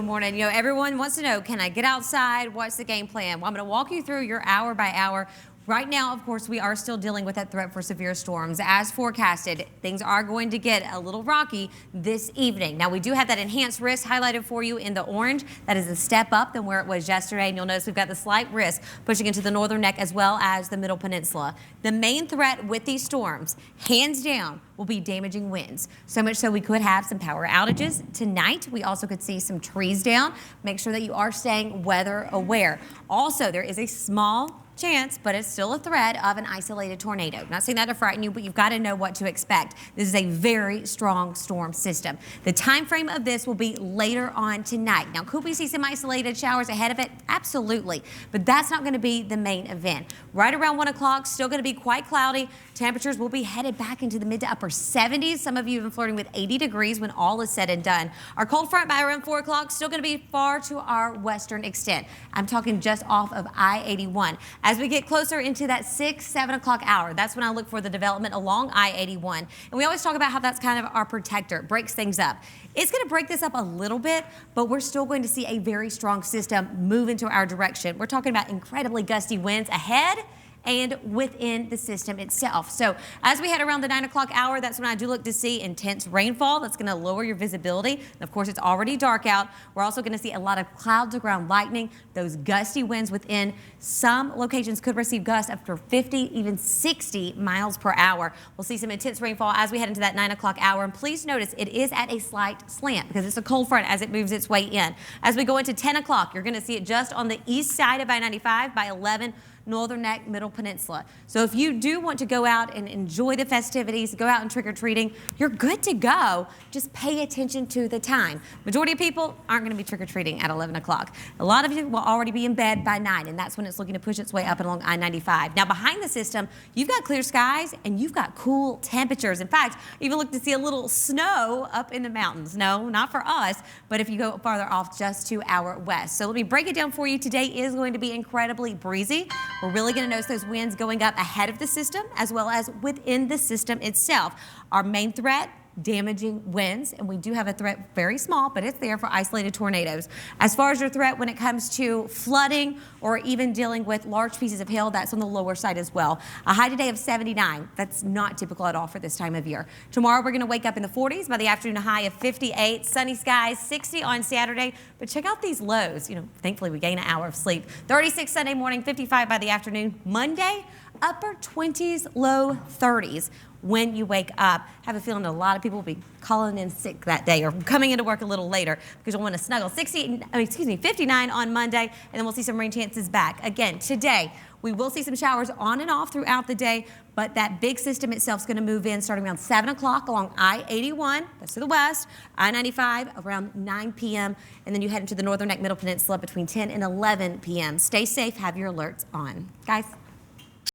Good morning. You know, everyone wants to know, can I get outside? What's the game plan? Well, I'm going to walk you through your hour by hour. Right now, of course, we are still dealing with that threat for severe storms. As forecasted, things are going to get a little rocky this evening. Now, we do have that enhanced risk highlighted for you in the orange. That is a step up than where it was yesterday. And you'll notice we've got the slight risk pushing into the northern neck as well as the middle peninsula. The main threat with these storms, hands down, will be damaging winds. So much so we could have some power outages tonight. We also could see some trees down. Make sure that you are staying weather aware. Also, there is a small chance, but it's still a threat of an isolated tornado. Not saying that to frighten you, but you've got to know what to expect. This is a very strong storm system. The time frame of this will be later on tonight. Now, could we see some isolated showers ahead of it? Absolutely, but that's not going to be the main event. Right around 1 o'clock, still going to be quite cloudy. Temperatures will be headed back into the mid to upper 70s. Some of you even flirting with 80 degrees when all is said and done. Our cold front by around 4 o'clock, still going to be far to our western extent. I'm talking just off of I-81. As we get closer into that 6, 7 o'clock hour, that's when I look for the development along I-81. And we always talk about how that's kind of our protector. It breaks things up. It's going to break this up a little bit, but we're still going to see a very strong system move into our direction. We're talking about incredibly gusty winds ahead and within the system itself. So as we head around the 9 o'clock hour, that's when I do look to see intense rainfall. That's going to lower your visibility. And of course, it's already dark out. We're also going to see a lot of cloud to ground lightning. Those gusty winds within some locations could receive gusts up to 50, even 60 miles per hour. We'll see some intense rainfall as we head into that 9 o'clock hour. And please notice it is at a slight slant because it's a cold front as it moves its way in. As we go into 10 o'clock, you're going to see it just on the east side of I-95 by 11. Northern Neck, Middle Peninsula. So if you do want to go out and enjoy the festivities, go out and trick-or-treating, you're good to go. Just pay attention to the time. Majority of people aren't going to be trick-or-treating at 11 o'clock. A lot of you will already be in bed by 9, and that's when it's looking to push its way up and along I-95. Now, behind the system, you've got clear skies and you've got cool temperatures. In fact, even look to see a little snow up in the mountains. No, not for us, but if you go farther off just to our west. So let me break it down for you. Today is going to be incredibly breezy. We're really going to notice those winds going up ahead of the system as well as within the system itself. Our main threat, damaging winds, and we do have a threat, very small, but it's there for isolated tornadoes. As far as your threat when it comes to flooding or even dealing with large pieces of hail, that's on the lower side as well. A high today of 79. That's not typical at all for this time of year. Tomorrow we're going to wake up in the 40s, by the afternoon a high of 58, sunny skies, 60 on Saturday. But check out these lows. You know, thankfully we gain an hour of sleep. 36 Sunday morning, 55 by the afternoon. Monday, upper 20s, low 30s. When you wake up, I have a feeling a lot of people will be calling in sick that day or coming into work a little later because you'll want to snuggle. 59 on Monday, and then we'll see some rain chances back. Again, today, we will see some showers on and off throughout the day, but that big system itself is going to move in starting around 7 o'clock along I-81, that's to the west, I-95 around 9 p.m., and then you head into the Northern Neck Middle Peninsula between 10 and 11 p.m. Stay safe, have your alerts on. Guys.